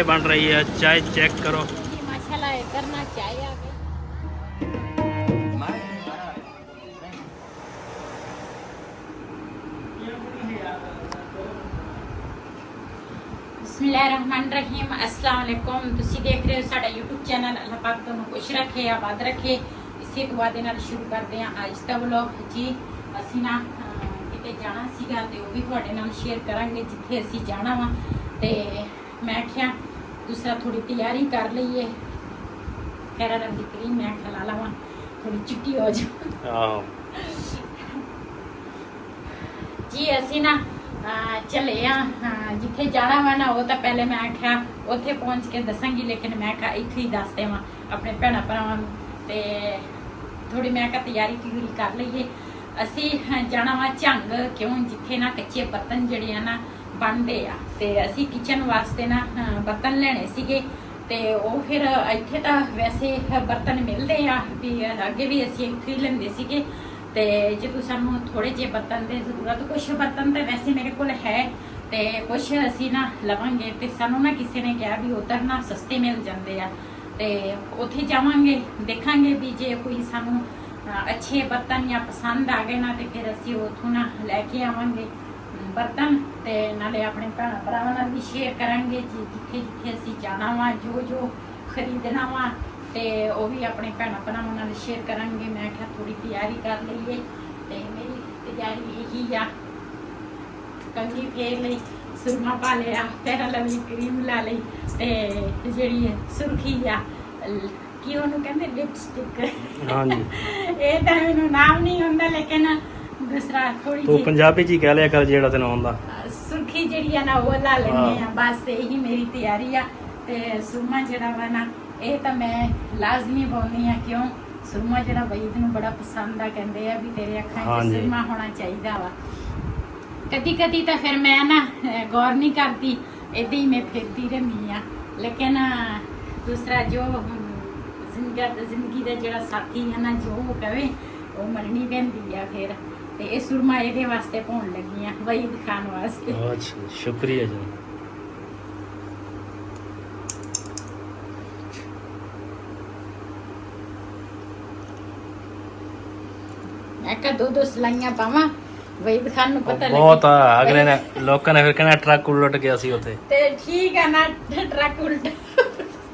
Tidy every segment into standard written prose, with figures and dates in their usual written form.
बन रही है चाय, चेक करो। माशाल्लाह करना चाय आ गई। बिस्मिल्लाहिर्रहमानिर्रहीम, अस्सलाम वालेकुम। ਤੁਸੀਂ देख रहे हो साडा YouTube चैनल। अल्लाह पाक ਤੁਹਾਨੂੰ खुश रखे, आबाद रखे। इसे दुआ ਦੇ ਨਾਲ ਸ਼ੁਰੂ ਕਰਦੇ ਹਾਂ ਅੱਜ ਦਾ ਵਲੌਗ। ਜੀ ਅਸੀਂ ਨਾ ਕਿਤੇ ਜਾਣਾ ਸੀਗਾ ਤੇ ਉਹ ਵੀ ਤੁਹਾਡੇ ਨਾਲ ਸ਼ੇਅਰ ਕਰਾਂਗੇ ਜਿੱਥੇ ਅਸੀਂ ਜਾਣਾ ਵਾ। ਤੇ ਮੈਂ ਕਿਹਾ दूसरा थोड़ी तैयारी कर लीए, फेरा रंगी क्रीम मैं खिला लवा थोड़ी चिट्टी हो जाए। जी असी ना चले जिथे जाना वा ना वो तो पहले मैं आख्या उत्थे पहुँच के दसांगी, लेकिन मैं कहा इत्थे ही दस देवां अपने भैन भरावां नूं। ते थोड़ी मैं कहा तैयारी त्यूरी कर लीए। असी जाना वा झंग, क्यों जिथे ना कच्चे बर्तन जिहड़े आ ना बनते आ ते असी किचन वास्ते ना बर्तन लेने सीगे। ते वो फिर इत्थे तां वैसे बर्तन मिलते आ भी, अगे भी असी इत्थे ही लेंदे सीगे। ते जो सानू थोड़े जे बर्तन की जरूरत, कुछ बर्तन तो वैसे मेरे को है ते कुछ असी ना लवांगे। ते सानू ना किसी ने कहा भी उधर ना सस्ते मिल जाते आ ते उत्थे जावांगे, देखांगे भी जे कोई सानू अच्छे बर्तन या पसंद आ गए ना तो फिर असी उथों ना लैके आवांगे बर्तन। ते नाले अपने भैन भरावां नाल भी शेयर करांगे जी जिथे जिथे असी जाना वा, जो जो खरीदना वा ते वो भी अपने भैन भरावां नाल शेयर करांगे। मैं क्या थोड़ी तैयारी कर लीए। ते मेरी तैयारी यही आ, कंघी फेर लई, सुरमा पा लिया, फेरा लवली क्रीम ला लई ते जिहड़ी सुर्खी आ की ओनू कहंदे लिपस्टिक। हाँ जी ये तां मैनूं नाम नहीं हुंदा, लेकिन दूसरा थोड़ी तू पंजाबी च ही कह लिया कर जेड़ा तेन आंदा। सुर्खी जिहड़ी आ ना वो ला लेने आ, बस यही मेरी तैयारी आ। ते सुरमा जिहड़ा वा ना ये तो मैं लाजमी पाउंदी आ, क्यों सुरमा जिहड़ा वईद नूं बड़ा पसंद आ, कहंदे आ भी तेरे अखां च सुरमा होना चाहिदा वा। कदी कदी तो फिर मैं ना गौर नहीं करती, इदां ही मैं फिरती रहंदी आ। लेकिन दूसरा जो जिंदगी का जिहड़ा साथी है ना, जो वो कहे वो मननी पैंदी आ। फिर ते ये सुरमा ये वास्ते पाउण लगी आ, वईद खान वास्ते। अच्छा शुक्रिया जी। मैं कहा दो सलाइयां पावां, वईद खान नूं पता लगे बहुत अगले ने लोकां ने फिर कहना ट्रक उलट गया सी उथे। ते ठीक है ना, ट्रक उल्टा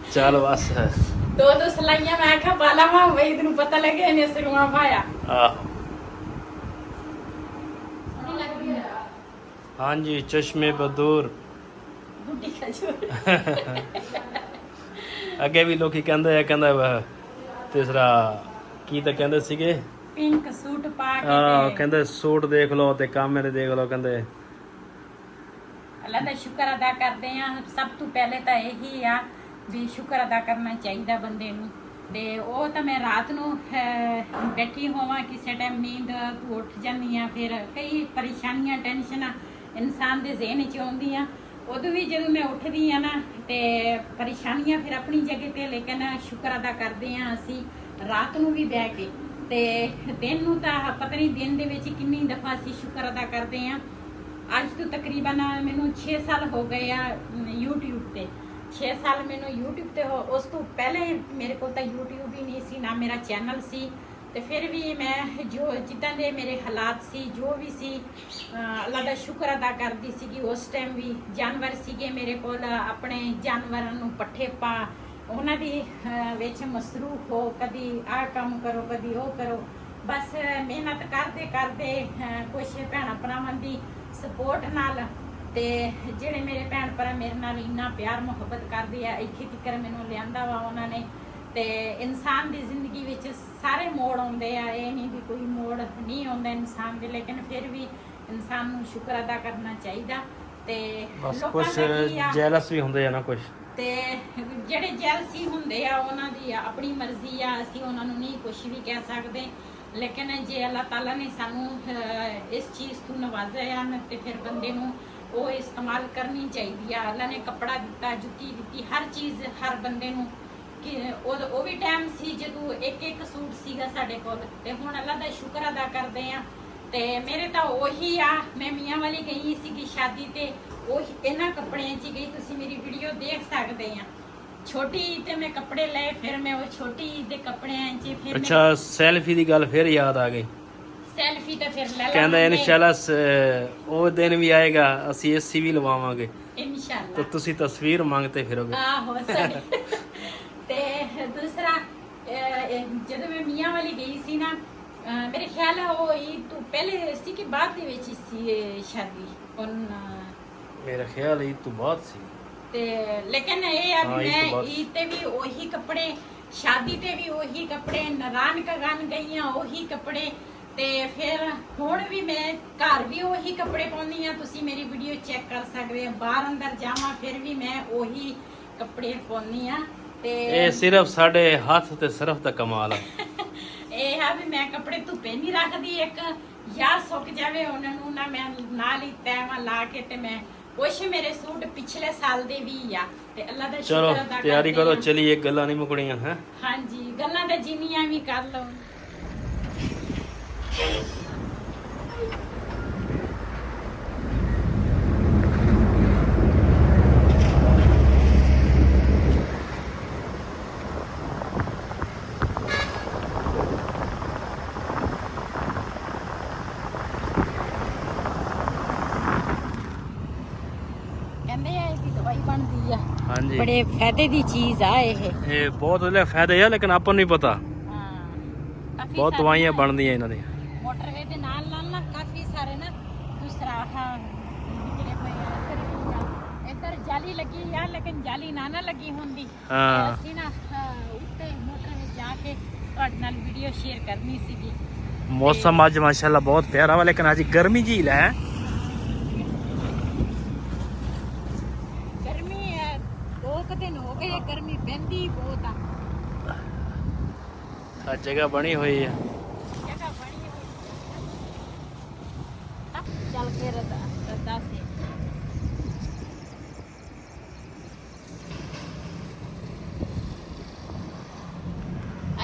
चल बस है दो सलाइयां मैं कहा पा लवां, वईद नूं पता लगे इन्हें सुरमा पाया। आहो हाँ जी, चश्मे बदूर बूटी खजूर। अगे भी लोग कहंदे आ, कहंदा तीसरा की तो कहंदे सीगे पिंक सूट पा के कहंदे सूट देख लो ते कामेरे देख लो, कहंदे अल्लाह दा शुक्र अदा करते हैं। सब तो पहले तो यही आ भी शुक्र अदा करना चाहिए बंदे नूं। ते वो तो मैं रात नूं बैठी होवां, किसी टाइम नींद तू उठ जानी आ, फिर कई परेशानियां टेंशन इंसान दे ज़हन च आउंदियां। उदों भी जदों मैं उठदी आ ना ते परेशानियां फिर अपनी जगह ते, लेकिन शुक्र अदा करते हैं असी रात नूं भी बह के। ते दिन नूं तां पता नहीं दिन दे विच कितनी दफ़ा असी शुक्र अदा करते हैं। अज तो तकरीबन मैनूं 6 साल हो गए आ यूट्यूब ते। 6 साल मैनूं यूट्यूब ते हो, उस तो पहले मेरे को यूट्यूब ही नहीं सी, ना मेरा चैनल सी। ते फिर भी मैं जो जिद्दां दे मेरे हालात सी, जो भी सी अल्लाह दा शुक्र अदा करदी सीगी। उस टाइम भी जानवर सीगे मेरे कोल, अपने जानवरां नूं पट्ठे पा, उन्हां दी विच मसरूफ हो, कदी आ काम करो कदी वो करो, बस मेहनत करदे करदे कुछ भैन भरावां दी सपोर्ट नाल ते जिहड़े मेरे भैन भरा मेरे नाल इन्ना प्यार मुहब्बत करदे आ, इत्थे तक मैनूं लिआंदा वा उन्हां ने। ते इंसान दी जिंदगी विच सारे मोड़ आउंदे आ, ये नहीं भी कोई मोड़ नहीं आउंदा इंसान दे, लेकिन फिर भी इंसान नूं शुक्र अदा करना चाहिदा। ते बस लोकां कुछ दा की आ जेलस भी हुंदे आ ना कुछ, ते ਜਿਹੜੇ ਜੈਲਸੀ ਹੁੰਦੇ ਆ ਉਹਨਾਂ ਦੀ ਆਪਣੀ ਮਰਜ਼ੀ ਆ, ਅਸੀਂ ਉਹਨਾਂ ਨੂੰ ਨਹੀਂ ਕੁਝ ਵੀ ਕਹਿ ਸਕਦੇ। ਲੇਕਿਨ ਜੇ ਅੱਲਾਹ ਤਾਲਾ ਨੇ ਸਾਨੂੰ ਇਸ ਚੀਜ਼ ਤੋਂ ਨਵਾਜ਼ਿਆ ਨਾ ਤੇ ਫਿਰ ਬੰਦੇ ਨੂੰ ਉਹ ਇਸਤੇਮਾਲ ਕਰਨੀ ਚਾਹੀਦੀ ਆ। ਅੱਲਾਹ ਨੇ ਕੱਪੜਾ ਦਿੱਤਾ, ਜੁੱਤੀ ਦਿੱਤੀ, ਹਰ ਚੀਜ਼ ਹਰ ਬੰਦੇ ਨੂੰ ਕਿ ਉਹ ਵੀ ਟਾਈਮ ਸੀ ਜਦੋਂ ਇੱਕ ਇੱਕ ਸੂਟ ਸੀਗਾ ਸਾਡੇ ਕੋਲ, ਤੇ ਹੁਣ ਅੱਲਾਹ ਦਾ ਸ਼ੁਕਰ ਅਦਾ ਕਰਦੇ ਆ। ਤੇ ਮੇਰੇ ਤਾਂ ਉਹੀ ਆ, ਮੈਂ ਮੀਆਂ ਵਾਲੀ ਗਈ ਸੀਗੀ ਸ਼ਾਦੀ ਤੇ ਉਹੀ ਇਹਨਾਂ ਕੱਪੜਿਆਂ 'ਚ ਗਈ, ਤੁਸੀਂ ਮੇਰੀ ਵੀਡੀਓ ਦੇਖ ਸਕਦੇ ਆ। ਛੋਟੀ ਤੇ ਮੈਂ ਕੱਪੜੇ ਲਏ, ਫਿਰ ਮੈਂ ਉਹ ਛੋਟੀ ਦੇ ਕੱਪੜਿਆਂ 'ਚ ਫਿਰ ਅੱਛਾ ਸੈਲਫੀ ਦੀ ਗੱਲ ਫਿਰ ਯਾਦ ਆ ਗਈ। ਸੈਲਫੀ ਤਾਂ ਫਿਰ ਲੈ ਕਹਿੰਦਾ ਲਾਂਗੇ ਇਨਸ਼ਾਅੱਲਾ ਉਹ ਦਿਨ ਵੀ ਆਏਗਾ, ਅਸੀਂ ਏਸੀ ਵੀ ਲਵਾਵਾਂਗੇ, ਇਨਸ਼ਾਅੱਲਾ। ਤਾਂ ਤੁਸੀਂ ਤਸਵੀਰ ਮੰਗਤੇ ਫਿਰੋਗੇ। ਆਹੋ ਸਹੀ। ਤੇ ਦੂਸਰਾ ਜਦੋਂ ਮੈਂ ਮੀਆਂ ਵਾਲੀ ਗਈ ਸੀ ਨਾ, ਮੇਰੇ ਖਿਆਲ ਹੈ ਉਹ ਈਦ ਤੋਂ ਪਹਿਲੇ ਸੀ ਕਿ ਬਾਅਦ ਦੇ ਵਿੱਚ ਸੀ ਇਹ ਸ਼ਾਦੀ ਮੇਰਾ ਖਿਆਲ ਈਦ ਤੋਂ ਬਾਅਦ ਸੀ। ਤੇ ਲੇਕਿਨ ਇਹ ਆ ਹਾਂ, ਵੀ ਈਦ ਤੋਂ ਮੈਂ ਬਾਅਦ। ਈਦ ਤੇ ਵੀ ਉਹੀ ਕੱਪੜੇ, ਸ਼ਾਦੀ ਤੇ ਵੀ ਉਹੀ ਕੱਪੜੇ, ਨਰਾਨ ਕਗਨ ਗਈਆਂ ਉਹੀ ਕੱਪੜੇ, ਤੇ ਫਿਰ ਹੁਣ ਵੀ ਮੈਂ ਘਰ ਵੀ ਉਹੀ ਕੱਪੜੇ ਪਾਉਂਦੀ ਆ। ਤੁਸੀਂ ਮੇਰੀ ਵੀਡੀਓ ਚੈੱਕ ਕਰ ਸਕਦੇ ਆ, ਬਾਹਰ ਅੰਦਰ ਜਾਵਾਂ ਫਿਰ ਵੀ ਮੈਂ ਉਹੀ ਕੱਪੜੇ ਪਾਉਂਦੀ ਆ। ਤੇ ਇਹ ਸਿਰਫ ਸਾਡੇ ਹੱਥ ਤੇ ਸਿਰਫ ਦਾ ਕਮਾਲ ਹੈ। ਇਹ ਆ ਵੀ ਮੈਂ ਕੱਪੜੇ ਧੁੱਪੇ ਨਹੀਂ ਰੱਖਦੀ, ਇੱਕ ਯਾਰ ਸੁੱਕ ਜਾਵੇ ਉਹਨਾਂ ਨੂੰ ਨਾ, ਮੈਂ ਨਾਲ ਹੀ ਤੈਵਾਂ ਲਾ ਕੇ ਤੇ ਮੈਂ ਕੁਛ ਮੇਰੇ ਸੂਟ ਪਿਛਲੇ ਸਾਲ ਦੇ ਵੀ ਆ ਤੇ ਅੱਲਾ ਦਾ ਚਲੋ ਸ਼ੁਕਰ ਅਦਾ ਤਿਆਰੀ ਕਰਦੇ ਕਰੋ, ਆ। ਚਲੀਏ, ਗੱਲਾਂ ਨਹੀਂ ਮੁਕਣੀਆਂ ਹੈ। ਹਾਂਜੀ, ਗੱਲਾਂ ਤਾਂ ਜਿੰਨੀਆਂ ਵੀ ਕਰ ਲਓ। ਕਹਿੰਦੇ ਆ ਕਿ ਦਵਾਈ ਬਣਦੀ ਆ, ਹਾਂਜੀ ਬੜੇ ਫਾਇਦੇ ਦੀ ਚੀਜ਼ ਆ ਇਹ। ਇਹ ਬਹੁਤ ਵਧੀਆ ਫਾਇਦੇ ਆ, ਲੇਕਿਨ ਆਪਾਂ ਨੂੰ ਨਹੀਂ ਪਤਾ। ਹਾਂ, ਕਾਫੀ ਬਹੁਤ ਸਾਰੇ ਦਵਾਈਆਂ ਨਾ ਬਣਦੀਆਂ ਇਹਨਾਂ ਦੀਆਂ। ਮੋਟਰਵੇ ਦੇ ਨਾਲ ਨਾਲ ਨਾ ਕਾਫੀ ਸਾਰੇ ਨਾ ਦੂਸਰਾ ਨਿਕਲੇ ਪਏ ਆ। ਇੱਧਰ ਜਾਲੀ ਲੱਗੀ ਆ, ਲੇਕਿਨ ਜਾਲੀ ਨਾ ਲੱਗੀ ਹੁੰਦੀ। ਹਾਂ। ਅਸੀਂ ਨਾ ਉੱਤੇ ਮੋਟਰਵੇ ਜਾ ਕੇ ਤੁਹਾਡੇ ਨਾਲ ਵੀਡੀਓ ਸ਼ੇਅਰ ਕਰਨੀ ਸੀਗੀ। ਮੌਸਮ ਅੱਜ ਮਾਸ਼ਾਅੱਲਾ ਬਹੁਤ ਪਿਆਰਾ ਵਾ, ਲੇਕਿਨ ਅੱਜ ਗਰਮੀ ਝੀਲ ਹੈ। ਗਰਮੀ 2 ਦਿਨ ਹੋ ਗਏ, ਗਰਮੀ ਪੈਂਦੀ ਬਹੁਤ ਆ। ਆ ਜਗ੍ਹਾ ਬਣੀ ਹੋਈ ਹੈ। ਜਗ੍ਹਾ ਬਣੀ ਹੋਈ ਚੱਲ ਕੇ ਰਦਾ ਸੇ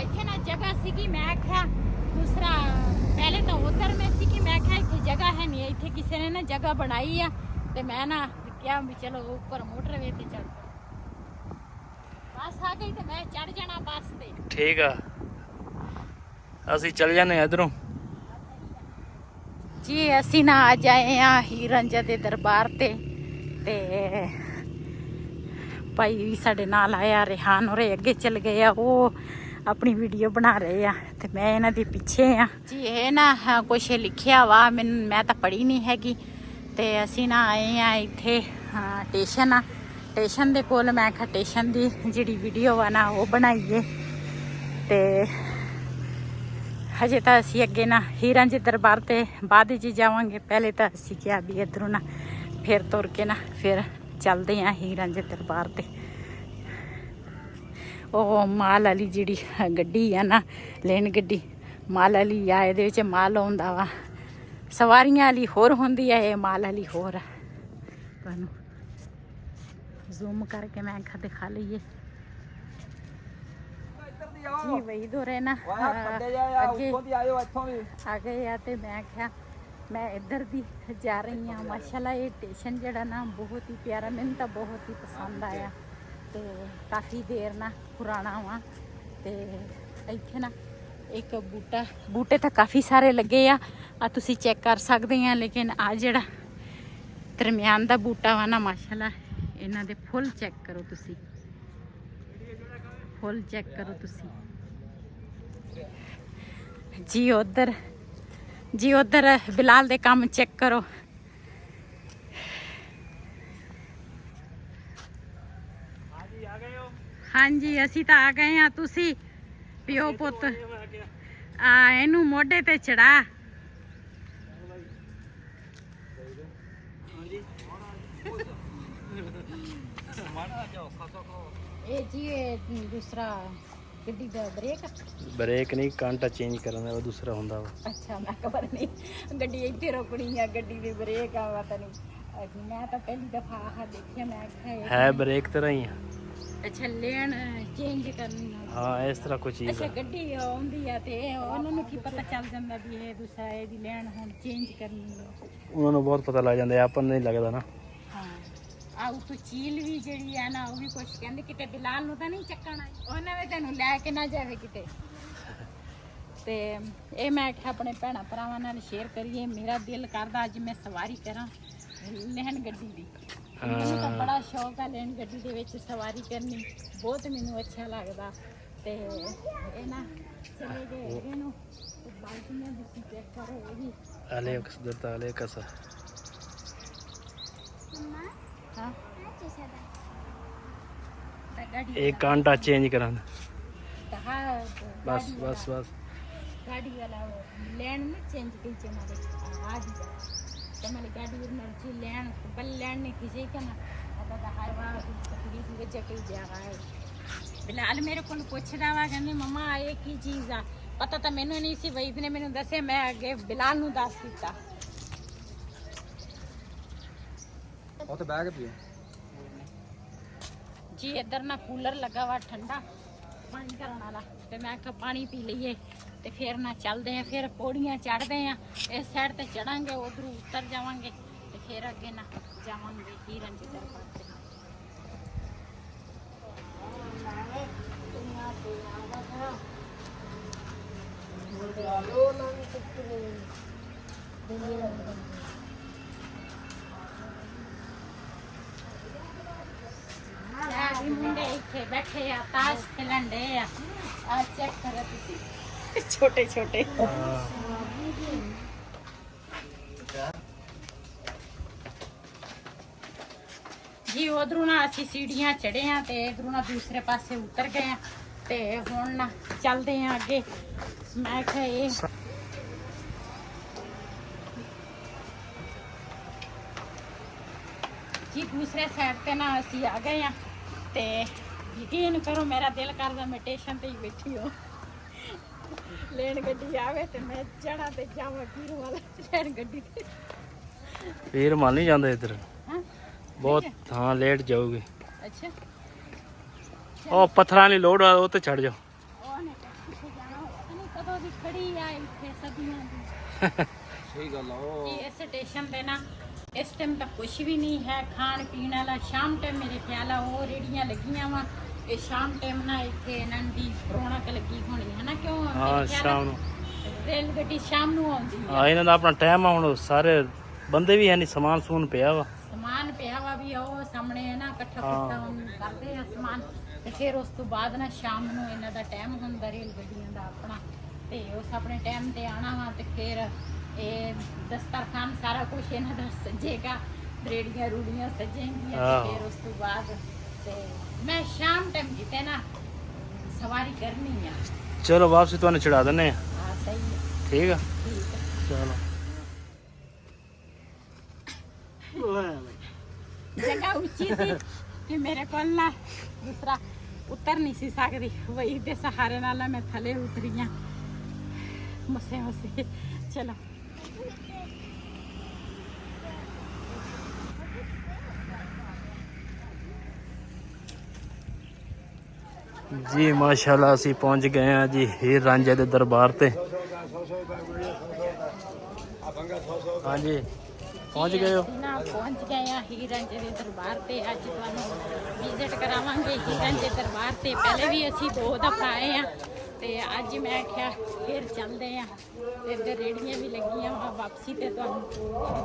ਇੱਥੇ ਨਾ ਜਗ੍ਹਾ ਸੀਗੀ, ਮੈਂ ਆਖਿਆ ਦੂਸਰਾ ਪਹਿਲੇ ਤਾਂ ਉਧਰ ਮੈਂ ਸੀ ਕਿ ਮੈਂ ਆਖਿਆ ਇੱਥੇ ਜਗ੍ਹਾ ਹੈ ਨਹੀਂ, ਇੱਥੇ ਕਿਸੇ ਨੇ ਨਾ ਜਗ੍ਹਾ ਬਣਾਈ ਆ ਤੇ ਮੈਂ ਨਾ ਕਿਹਾ ਵੀ ਚਲੋ ਉੱਪਰ ਮੋਟਰਵੇ ਤੇ ਚੜ, ਬੱਸ ਆ ਗਈ ਤੇ ਮੈਂ ਚੜ ਜਾਣਾ ਬੱਸ ਤੇ। ਠੀਕ ਆ, ਅਸੀਂ ਚੱਲ ਜਾਂਦੇ ਹਾਂ ਇਧਰੋਂ। ਜੀ ਅਸੀਂ ਨਾ ਅੱਜ ਆਏ ਆ ਹੀਰ ਰਾਂਝਾ ਦੇ ਦਰਬਾਰ ਤੇ ਭਾਈ ਵੀ ਸਾਡੇ ਨਾਲ ਆਇਆ, ਰਿਹਾਨ ਹੋਰੇ ਅੱਗੇ ਚੱਲ ਗਏ ਆ, ਉਹ ਆਪਣੀ ਵੀਡੀਓ ਬਣਾ ਰਹੇ ਆ ਤੇ ਮੈਂ ਇਹਨਾਂ ਦੇ ਪਿੱਛੇ ਆ ਜੀ। ਇਹ ਨਾ ਕੁਛ ਲਿਖਿਆ ਵਾ, ਮੈਂ ਤਾਂ ਪੜ੍ਹੀ ਨਹੀਂ ਹੈਗੀ। ਤੇ ਅਸੀਂ ਨਾ ਆਏ ਆ ਇੱਥੇ ਸਟੇਸ਼ਨ ਆ, ਸਟੇਸ਼ਨ ਦੇ ਕੋਲ। ਮੈਂ ਕਿਹਾ ਸਟੇਸ਼ਨ ਦੀ ਜਿਹੜੀ ਵੀਡੀਓ ਵਾ ਨਾ ਉਹ ਬਣਾਈਏ। ਤੇ ਹਜੇ ਤਾਂ ਅਸੀਂ ਅੱਗੇ ਨਾ ਹੀਰ ਰਾਂਝੇ ਦਰਬਾਰ ਤੇ ਬਾਅਦ ਵਿੱਚ ਜਾਵਾਂਗੇ। ਪਹਿਲੇ ਤਾਂ ਅਸੀਂ ਕਿਹਾ ਵੀ ਇੱਧਰੋਂ ਨਾ ਫਿਰ ਤੁਰ ਕੇ ਨਾ ਫਿਰ ਚੱਲਦੇ ਆ ਹੀਰ ਰਾਂਝੇ ਦਰਬਾਰ ਤੇ। ਉਹ ਮਾਲ ਵਾਲੀ ਜਿਹੜੀ ਗੱਡੀ ਆ ਨਾ, ਲੈਣ ਗੱਡੀ ਮਾਲ ਵਾਲੀ ਆ, ਇਹਦੇ ਵਿੱਚ ਮਾਲ ਆਉਂਦਾ ਵਾ। ਸਵਾਰੀਆਂ ਵਾਲੀ ਹੋਰ ਹੁੰਦੀ ਆ, ਇਹ ਮਾਲ ਵਾਲੀ ਹੋਰ ਆ। ਤੁਹਾਨੂੰ ਜ਼ੂਮ ਕਰਕੇ ਮੈਂ ਅੱਖਾਂ ਦਿਖਾ ਲਈਏ ਜੀ। ਵਹੀ ਦੋਰੇ ਨਾ ਅੱਗੇ ਆ ਗਏ ਆ ਤੇ ਮੈਂ ਕਿਹਾ ਮੈਂ ਇੱਧਰ ਦੀ ਜਾ ਰਹੀ ਹਾਂ। ਮਾਸ਼ਾਅੱਲਾ ਇਹ ਸਟੇਸ਼ਨ ਜਿਹੜਾ ਨਾ ਬਹੁਤ ਹੀ ਪਿਆਰਾ, ਮੈਨੂੰ ਤਾਂ ਬਹੁਤ ਹੀ ਪਸੰਦ ਆਇਆ ਤੇ ਕਾਫੀ ਦੇਰ ਨਾ ਪੁਰਾਣਾ ਵਾ। ਤੇ ਇੱਥੇ ਨਾ ਇੱਕ ਬੂਟੇ ਤਾਂ ਕਾਫੀ ਸਾਰੇ ਲੱਗੇ ਆ ਤੁਸੀਂ ਚੈੱਕ ਕਰ ਸਕਦੇ ਆ। ਲੇਕਿਨ ਆ ਜਿਹੜਾ ਦਰਮਿਆਨ ਦਾ ਬੂਟਾ ਵਾ ਨਾ, ਮਾਸ਼ਾਅੱਲਾ ਇਹਨਾਂ ਦੇ ਫੁੱਲ ਚੈੱਕ ਕਰੋ ਤੁਸੀਂ, ਫੁੱਲ ਚੈੱਕ ਕਰੋ ਤੁਸੀਂ ਜੀ। ਉਧਰ ਬਿਲਾਲ ਦੇ ਕੰਮ ਚੈੱਕ ਕਰੋ। ਹਾਂਜੀ ਅਸੀਂ ਤਾਂ ਆ ਗਏ ਆ, ਤੁਸੀਂ ਪਿਓ ਪੁੱਤ ਇਹਨੂੰ ਮੋਢੇ ਤੇ ਚੜਾ। ਇਹ ਜੀ ਇਹ ਦੂਸਰਾ ਗੱਡੀ ਦਾ ਬ੍ਰੇਕ ਨਹੀਂ, ਕਾਂਟਾ ਚੇਂਜ ਕਰਨ ਦਾ ਉਹ ਦੂਸਰਾ ਹੁੰਦਾ ਵਾ। ਅੱਛਾ, ਮੈਂ ਖਬਰ ਨਹੀਂ ਗੱਡੀ ਇੱਥੇ ਰੋਕਣੀ ਆ, ਗੱਡੀ ਦੀ ਬ੍ਰੇਕ ਆ ਪਤਾ ਨਹੀਂ। ਮੈਂ ਤਾਂ ਪਹਿਲੀ ਦਫਾ ਆਹ ਦੇਖਿਆ, ਮੈਂ ਕਿਹਾ ਹੈ ਬ੍ਰੇਕ ਤਰ੍ਹਾਂ ਹੀ ਆ। ਅੱਛਾ ਲੈਣ ਚੇਂਜ ਕਰਨੀ ਨਾਲ ਹਾਂ ਇਸ ਤਰ੍ਹਾਂ ਕੋਈ ਚੀਜ਼ ਅੱਛਾ ਆ। ਗੱਡੀ ਆਉਂਦੀ ਆ ਤੇ ਉਹਨਾਂ ਨੂੰ ਕੀ ਪਤਾ ਚੱਲ ਜਾਂਦਾ ਵੀ ਇਹ ਦੂਸਰਾ ਇਹਦੀ ਲੈਣ ਹੁਣ ਚੇਂਜ ਕਰਨੀ ਹੈ। ਉਹਨਾਂ ਨੂੰ ਬਹੁਤ ਪਤਾ ਲੱਗ ਜਾਂਦਾ, ਆਪਾਂ ਨੂੰ ਨਹੀਂ ਲੱਗਦਾ ਨਾ। ਹਾਂ ਆਉ ਤੋਂ ਚੀਲ ਵੀ ਜਿਹੜੀ ਆ ਨਾ ਉਹ ਵੀ ਕੁਛ ਕਹਿੰਦੇ ਕਿਤੇ ਬਿਲਾਲ ਨੂੰ ਤਾਂ ਨਹੀਂ ਚੱਕਣਾ, ਉਹਨਾਂ ਨੇ ਤੈਨੂੰ ਲੈ ਕੇ ਨਾ ਜਾਵੇ ਕਿਤੇ। ਤੇ ਇਹ ਮੈਂ ਕਿਹਾ ਆਪਣੇ ਭੈਣਾਂ ਭਰਾਵਾਂ ਨਾਲ ਸ਼ੇਅਰ ਕਰੀਏ। ਮੇਰਾ ਦਿਲ ਕਰਦਾ ਅੱਜ ਮੈਂ ਸਵਾਰੀ ਕਰਾਂ ਲੈਣ ਗੱਡੀ ਦੀ। ਮੈਨੂੰ ਤਾਂ ਬੜਾ ਸ਼ੌਕ ਆ ਲੈਣ ਗੱਡੀ ਦੇ ਵਿੱਚ ਸਵਾਰੀ ਕਰਨੀ, ਬਹੁਤ ਮੈਨੂੰ ਅੱਛਾ ਲੱਗਦਾ। ਤੇ ਇਹ ਨਾ ਚਲੇ ਗਏ ਹੈਗੇ ਨੂੰ ਬਾਲਟੀਆਂ ਤੁਸੀਂ ਚੈੱਕ ਕਰੋ ਇਹ ਵੀ Alex ਦਿੱਤਾ Alex ਹਾਂ ਤਾਂ ਗੱਡੀ एक कांटा चेंज करा ਤਾਂ ਹਾਂ बस बस बस गाड़ी वाला लैंड में चेंज कीजिए हमारे आज तो हमारी गाड़ी में जी लैंड बल लैंड नहीं कीजिए क्या ना अब तो हर बार तकलीफ वजह कई जगह है बिलाल मेरे को पूछदा वा कहंदी मम्मा ये की चीज़ आ पता तो मैनू नहीं सी वही ने मैनू दसे मैं अगे बिलाल नू दस दिता ਉਹ ਤੇ ਬੈਗ ਪੀ जी इधर ना कूलर लगा हुआ ठंडा पानी करने वाला तो मैं आखा पानी पी लीए तो फिर ना चलते हैं फिर पौड़ियाँ चढ़ते हैं इस साइड ते चढ़ांगे उधर उतर जावांगे तो फिर अगे ना जावांगे हीरन जी दरबार ते मुंडे इत्थे बैठे आ ताश खेलन डे आ चेक करो तुसी छोटे छोटे जी उधरों ना असी सीढ़ियां चढ़े हैं ते इधरों ना दूसरे पासे उतर गए हैं ते हुण ना चलते हैं अगे मैं कहा ये जी दूसरे साइड पे ना असी आ गए हैं ते यकीन करो मेरा दिल करदा मैं स्टेशन ते ही बैठी हो लेन गड्डी आवे ते मैं चढ़ा ते जावां पीर वाला लेन गड्डी ते फिर मान नहीं जाता इधर हां बहुत हाँ लेट जाओगे अच्छा ओ पत्थरां दी लोड आ ते चढ़ जाओ ओने किथे जाना पता नहीं कदों दी खड़ी आ इत्थे सदियां दी ਸਹੀ ਗੱਲ ਆ ਉਹ ये स्टेशन पे ना इस टाइम तक कुछ भी नहीं है खान पीने वाला शाम टाइम मेरे ख्याल है वो रेड़ियां लगियां वा ये शाम टाइम ना इत्थे इन्हां दी रौनक लगी होनी है ना क्यों हाँ शाम नूं रेल गड्डी शाम नूं आउंदी है हाँ इन्हां दा अपना टाइम आ हुण सारे बंदे भी है नहीं समान समून पिया वा समान पिया वा भी ਉਹ ਸਾਹਮਣੇ ਹੈ ਨਾ ਇਕੱਠਾ ਕੁੱਟਾ ਕਰਦੇ ਆ ਸਮਾਨ ਤੇ ਫਿਰ ਉਸ ਤੋਂ ਬਾਅਦ ਨਾ ਸ਼ਾਮ ਨੂੰ ਇਹਨਾਂ ਦਾ ਟਾਈਮ ਹੁੰਦਾ ਰੇਲ ਗੱਡੀਆਂ ਦਾ ਆਪਣਾ ਤੇ ਉਸ ਆਪਣੇ ਟਾਈਮ ਤੇ ਆਣਾ ਵਾ ਤੇ ਫਿਰ ਇਹ ਦਸਤਰਖਾਨ ਸਾਰਾ ਕੁਝ ਇਹਨਾਂ ਦਾ ਸਜੇਗਾ ਰੇੜੀਆਂ ਰੂੜੀਆਂ ਸਜੇਂਗੀਆਂ ਤੇ ਫਿਰ ਉਸ ਤੋਂ ਬਾਅਦ ਤੇ ਮੈਂ ਸ਼ਾਮ ਟਾਈਮ ਜਿੱਤੇ ਨਾ ਸਵਾਰੀ ਕਰਨੀ ਆ चलो वापसी तो चढ़ा देने ਹਾਂ ਸਹੀ ਹੈ ठीक है ਠੀਕ ਹੈ चलो जगह ऊंची सी कि मेरे को ना दूसरा उतर नहीं सी सकती वही दे सहारे नाल मैं थले उतरी हाँ मसे मसे चलो जी माशाल्लाह ਅਸੀਂ पहुंच गए हैं जी हीर रांझे ਦੇ ਦਰਬਾਰ ਤੇ हाँ जी पहुंच गए हो ना पहुंच गए हैं हीर रांझे दे दरबार ते अज तुहानू विजिट करावांगे हीर रांझे दरबार ते पहले भी असी 2 दफा आए हैं ते अज मैं आख्या फिर चलते हैं ते इधर रेड़ियां भी लगियां वा वापसी ते तुहानू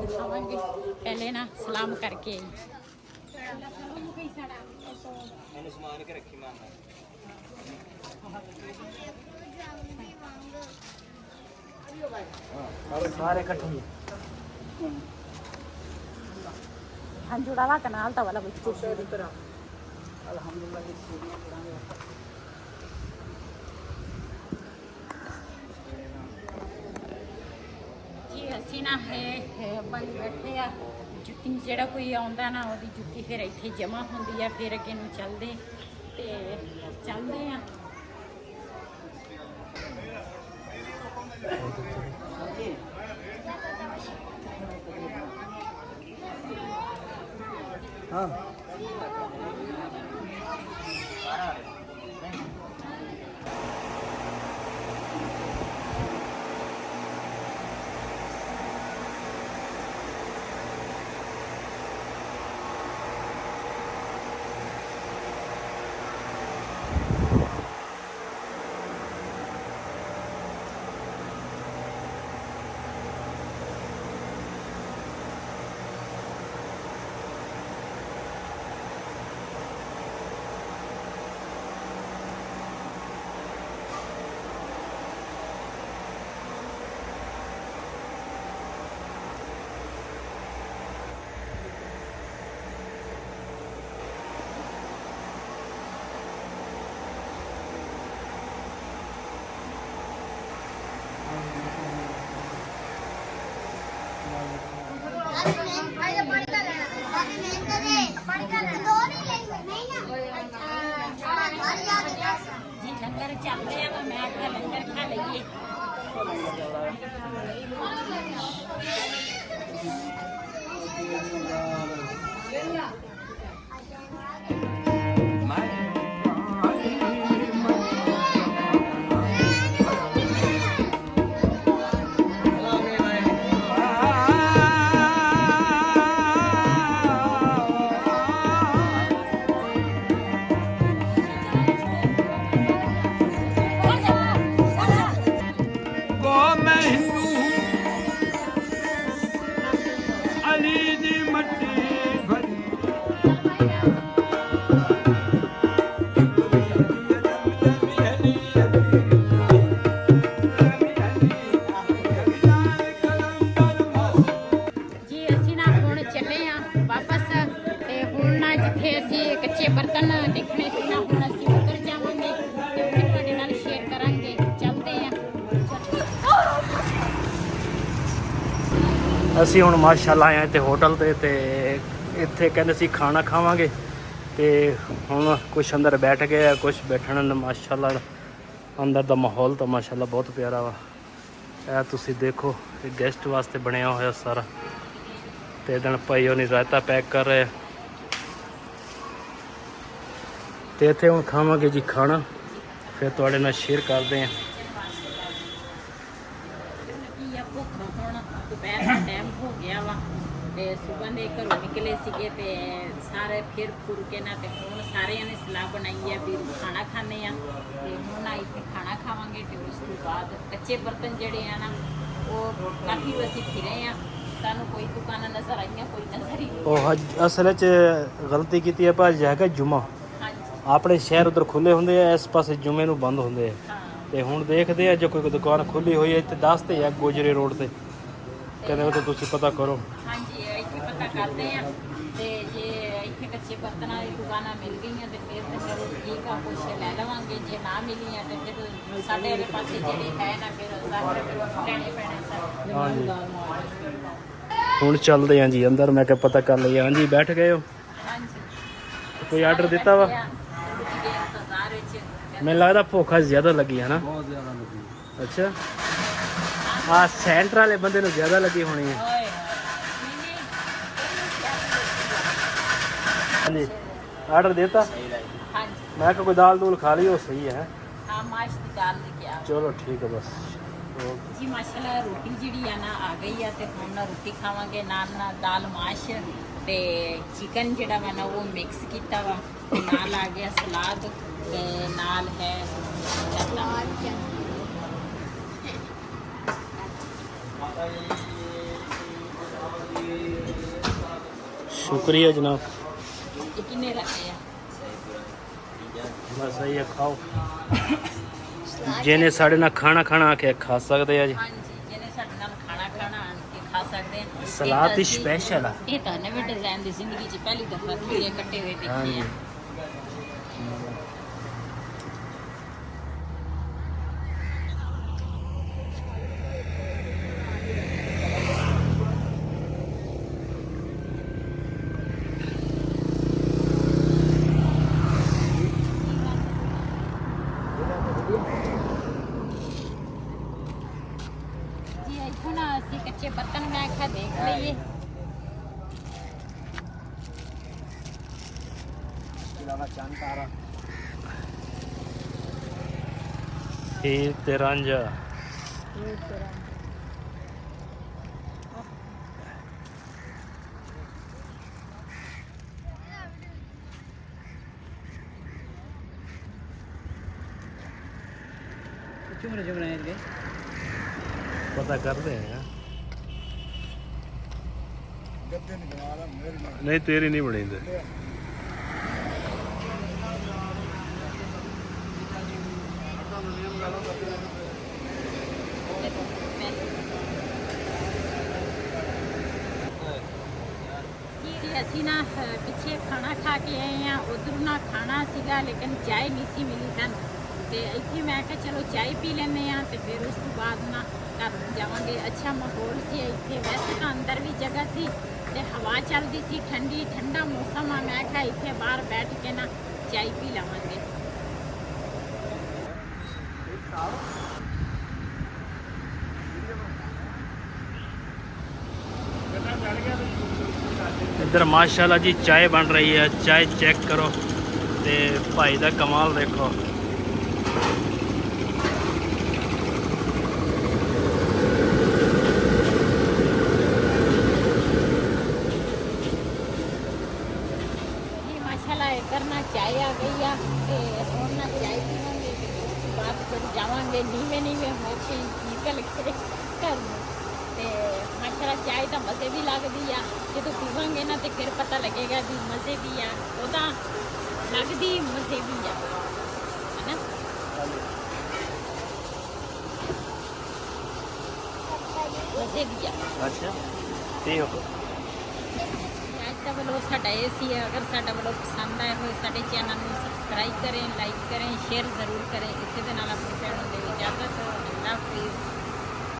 दिखावांगे पहले ना सलाम करके आई ਸਮਾਨ ਕੇ ਰੱਖੀ ਮਾਂ सारे इकट्ठे हाँ जुड़ावा कनाल ता वाला बच्चे जी ਅਸੀਂ ਨਾ ਹੈ ਬਣ ਬੈਠੇ ਆ ਜੁੱਤੀ ਜਿਹੜਾ ਕੋਈ ਆਉਂਦਾ ਨਾ ਉਹਦੀ ਜੁੱਤੀ ਫਿਰ ਇੱਥੇ ਜਮਾ ਹੁੰਦੀ ਆ ਫਿਰ ਅੱਗੇ ਨੂੰ ਚੱਲਦੇ ਤੇ ਚੱਲਦੇ ਆ ਹਾਂ जी लंगर चल रहे हैं मैं आखा लंगर खा लीए ਕੱਚੇ ਬਰਤਨ ਦੇਖਣੇ ਸੀ ਨਾ ਹੁਣ ਅਸੀਂ ਉੱਧਰ ਜਾਵਾਂਗੇ ਤੇ ਉੱਥੇ ਤੁਹਾਡੇ ਨਾਲ ਸ਼ੇਅਰ ਕਰਾਂਗੇ ਚੱਲਦੇ ਆ ਅਸੀਂ ਹੁਣ ਮਾਸ਼ਾਅੱਲਾ ਆਏ ਤੇ ਹੋਟਲ ਤੇ ਇੱਥੇ ਕਹਿੰਦੇ ਸੀ ਖਾਣਾ ਖਾਵਾਂਗੇ ਤੇ ਹੁਣ ਕੁਛ ਅੰਦਰ ਬੈਠ ਗਏ ਆ ਕੁਛ ਬੈਠਣ ਨੂੰ ਮਾਸ਼ਾਅੱਲਾ ਅੰਦਰ ਦਾ ਮਾਹੌਲ ਤਾਂ ਮਾਸ਼ਾਅੱਲਾ ਬਹੁਤ ਪਿਆਰਾ ਵਾ ਇਹ ਤੁਸੀਂ ਦੇਖੋ ਇਹ ਗੈਸਟ ਵਾਸਤੇ ਬਣਿਆ ਹੋਇਆ ਸਾਰਾ ਤੇ ਦਿਨ ਭਾਈ ਉਹਨੇ ਰਾਇਤਾ ਪੈਕ ਕਰ ਰਹੇ ਆ ਤੇ ਇੱਥੇ ਹੁਣ ਖਾਵਾਂਗੇ ਜੀ ਖਾਣਾ ਫਿਰ ਤੁਹਾਡੇ ਨਾਲ ਸ਼ੇਅਰ ਕਰਦੇ ਆ ਦੁਪਹਿਰ ਦਾ ਟਾਈਮ ਹੋ ਗਿਆ ਵਾ ਤੇ ਸਵੇਰ ਦੇ ਘਰੋਂ ਨਿਕਲੇ ਸੀਗੇ ਤੇ ਸਾਰੇ ਫਿਰ ਫੁਰ ਕੇ ਨਾ ਤੇ ਹੁਣ ਸਾਰਿਆਂ ਨੇ ਸਲਾਹ ਬਣਾਈ ਆ ਵੀ ਖਾਣਾ ਖਾਣੇ ਆ ਤੇ ਹੁਣ ਇੱਥੇ ਖਾਣਾ ਖਾਵਾਂਗੇ ਤੇ ਉਸ ਤੋਂ ਬਾਅਦ ਕੱਚੇ ਬਰਤਨ ਜਿਹੜੇ ਆ ਨਾ ਉਹ ਕਾਫੀ ਅਸੀਂ ਫਿਰੇ ਆ ਸਾਨੂੰ ਕੋਈ ਦੁਕਾਨਾਂ ਨਜ਼ਰ ਆਈਆਂ ਕੋਈ ਨਜ਼ਰ ਹੀ ਉਹ ਅਸਲ 'ਚ ਗਲਤੀ ਕੀਤੀ ਹੈ ਭਾਜੀ ਹੈਗਾ ਜੁਮਾ ਆਪਣੇ ਸ਼ਹਿਰ ਉਧਰ ਖੁੱਲੇ ਹੁੰਦੇ ਆ ਇਸ ਪਾਸੇ ਜੁਮੇ ਨੂੰ ਬੰਦ ਹੁੰਦੇ ਆ ਤੇ ਹੁਣ ਦੇਖਦੇ ਆ ਜੇ ਕੋਈ ਦੁਕਾਨ ਖੁੱਲੀ ਹੋਈ ਹੈ ਇੱਥੇ ਦੱਸਦੇ ਆ ਗੋਜਰੇ ਰੋਡ ਤੇ ਕਹਿੰਦੇ ਉਹ ਤੁਸੀਂ ਪਤਾ ਕਰੋ ਹਾਂਜੀ ਇੱਥੇ ਪਤਾ ਕਰਦੇ ਆ ਤੇ ਜੇ ਇੱਥੇ ਕੱਚੇ ਬਰਤਨਾਂ ਦੀ ਦੁਕਾਨਾਂ ਮਿਲ ਗਈਆਂ ਤੇ ਫਿਰ ਤਾਂ ਚਲੋ ਠੀਕ ਆ ਕੁਛ ਲੈ ਲਵਾਂਗੇ ਜੇ ਨਾ ਮਿਲੀਆਂ ਤੇ ਫਿਰ ਸਾਡੇ ਵਾਲੇ ਪਾਸੇ ਜਿਹੜੇ ਹੈ ਨਾ ਫਿਰ ਜ਼ਾਹਿਰ ਲੈਣੇ ਪੈਣੇ ਸਰ ਹਾਂਜੀ ਹੁਣ ਚੱਲਦੇ ਆ ਜੀ ਅੰਦਰ ਮੈਂ ਕਿਹਾ ਪਤਾ ਕਰ ਲਈਏ ਹਾਂਜੀ ਬੈਠ ਗਏ ਹੋ ਹਾਂਜੀ ਕੋਈ ਆਰਡਰ ਦਿੱਤਾ ਵਾ ਮੈਨੂੰ ਲੱਗਦਾ ਭੁੱਖ ਜ਼ਿਆਦਾ ਲੱਗੀ ਹੈ ਨਾ ਬਹੁਤ ਜ਼ਿਆਦਾ ਲੱਗੀ ਅੱਛਾ ਆ ਸੈਂਟਰ ਵਾਲੇ ਬੰਦੇ ਨੂੰ ਜ਼ਿਆਦਾ ਲੱਗੀ ਹੋਣੀ ਹੈ ਹਾਂਜੀ ਆਰਡਰ ਦਿੱਤਾ ਹਾਂਜੀ ਮੈਂ ਕਿਹਾ ਕੋਈ ਦਾਲ ਦੂਲ ਖਾ ਲਈ ਉਹ ਸਹੀ ਹੈ ਹਾਂ ਮਾਸ਼ ਦੀ ਦਾਲ ਲਿਖਿਆ ਚਲੋ ਠੀਕ ਹੈ ਬਸ ਜੀ ਮਾਸ਼ਾਅੱਲਾ ਰੋਟੀ ਜਿਹੜੀ ਆ ਨਾ ਆ ਗਈ ਆ ਤੇ ਹੁਣ ਨਾ ਰੋਟੀ ਖਾਵਾਂਗੇ ਨਾਲ ਨਾਲ ਦਾਲ ਮਾਸ਼ ਤੇ ਚਿਕਨ ਜਿਹੜਾ ਵਾ ਨਾ ਉਹ ਮਿਕਸ ਕੀਤਾ ਵਾ ਤੇ ਨਾਲ ਆ ਗਿਆ ਸਲਾਦ ਤੇ ਨਾਲ ਹੈ शुक्रिया जनाब ਇਹ ਕਿੰਨੇ ਰੱਖੇ ਆ बस सही है खाओ ਜਿਹਨੇ ਸਾਡੇ ਨਾਲ ਖਾਣਾ ਖਾਣਾ ਆ ਕੇ ਖਾ ਸਕਦੇ ਆ ਜੀ ਹਾਂਜੀ ਜਿਹਨੇ ਸਾਡੇ ਨਾਲ ਖਾਣਾ ਖਾਣਾ ਆਣ ਕੇ ਖਾ ਸਕਦੇ ਆ ਸਲਾਦ ਹੀ ਸਪੈਸ਼ਲ ਆ ਇਹ ਤਾਂ ਨਵੇਂ ਡਿਜ਼ਾਈਨ ਦੀ ਜ਼ਿੰਦਗੀ 'ਚ ਪਹਿਲੀ ਦਫਾ ਖੀਰੇ ਕੱਟੇ ਹੋਏ ਦੇਖੇ ਹਾਂਜੀ ਆ ਜੀ ਇੱਥੋਂ ਨਾ ਅਸੀਂ ਕੱਚੇ ਬਰਤਨ ਮੈਂ ਆਖਿਆ ਦੇਖ ਲਈਏ ਇਹ ਤੇ ਰਾਂਝਾ पता करते हैं नहीं तेरी नहीं बनी ਜੀ ਅਸੀਂ ਨਾ ਪਿੱਛੇ ਖਾਣਾ ਖਾ ਕੇ ਆਏ ਆ ਉਧਰ ਨਾ ਖਾਣਾ ਸੀਗਾ ਲੇਕਿਨ ਚਾਹ ਨਹੀਂ ਸੀ ਮਿਲੀ ਸਾਨੂੰ ਤੇ ਇੱਥੇ ਮੈਂ ਕਿਹਾ ਚਲੋ ਚਾਹ ਪੀ ਲੈਂਦੇ ਆ ਤੇ ਫਿਰ ਉਸ ਤੋਂ ਬਾਅਦ ਨਾ ਘਰ ਨੂੰ ਜਾਵਾਂਗੇ। ਅੱਛਾ ਮਾਹੌਲ ਸੀ ਇੱਥੇ, ਵੈਸੇ ਤਾਂ ਅੰਦਰ ਵੀ ਜਗ੍ਹਾ ਸੀ ਤੇ ਹਵਾ ਚੱਲਦੀ ਸੀ, ਠੰਡੀ ਠੰਡਾ ਮੌਸਮ ਆ। ਮੈਂ ਕਿਹਾ ਇੱਥੇ ਬਾਹਰ ਬੈਠ ਕੇ ਨਾ ਚਾਹ ਪੀ ਲਵਾਂਗੇ। ਇੱਧਰ ਮਾਸ਼ਾਅੱਲਾ ਜੀ ਚਾय ਬਣ ਰਹੀ ਹੈ। ਚਾय ਚੈੱਕ ਕਰੋ ਤੇ ਭਾਈ ਦਾ ਕਮਾਲ ਦੇਖੋ। ਜੀ ਮਾਸ਼ਾਅੱਲਾ ਇੱਧਰ ਨਾ ਚਾय ਆ ਗਈ ਆ ਤੇ ਹੁਣ ਨਾ ਚਾय ਪੀਵਾਂਗੇ ਤੇ ਉਸ ਤੋਂ ਬਾਅਦ ਫਿਰ ਜਾਵਾਂਗੇ ਨੀਵੇਂ ਹੋ ਕੇ ਨਿਕਲ ਕੇ ਘਰ ਨੂੰ। ਤੇ ਮਾਸ਼ਾਅੱਲਾ ਚਾय ਤਾਂ ਮਜ਼ੇ ਵੀ ਲੱਗਦੀ ਆ, ਜਦੋਂ ਪੀਵਾਂਗੇ ਨਾ ਤੇ ਫਿਰ ਪਤਾ ਲੱਗੇਗਾ ਵੀ ਮਜ਼ੇ ਵੀ ਆ, ਉਹਦਾ ਲੱਗਦੀ ਮਜ਼ੇ ਵੀ ਆ, ਹੈਨਾ। ਮਜ਼ੇ ਵੀ ਆ। ਅੱਛਾ ਤੇ ਅੱਜ ਦਾ ਵਲੋਗ ਸਾਡਾ ਇਹ ਸੀ। ਅਗਰ ਸਾਡਾ ਵਲੋਗ ਪਸੰਦ ਆਇਆ ਹੋਵੇ ਸਾਡੇ ਚੈਨਲ ਨੂੰ ਸਬਸਕ੍ਰਾਈਬ ਕरें, ਲਾਈਕ करें, शेयर ज़रूर करें। इसी ਦੇ ਨਾਲ ਆਪਣੀ ਭੈਣ ਨੂੰ ਦੇ ਇਜਾਜ਼ਤ। ਅੱਲਾਹ ਹਾਫਿਜ਼।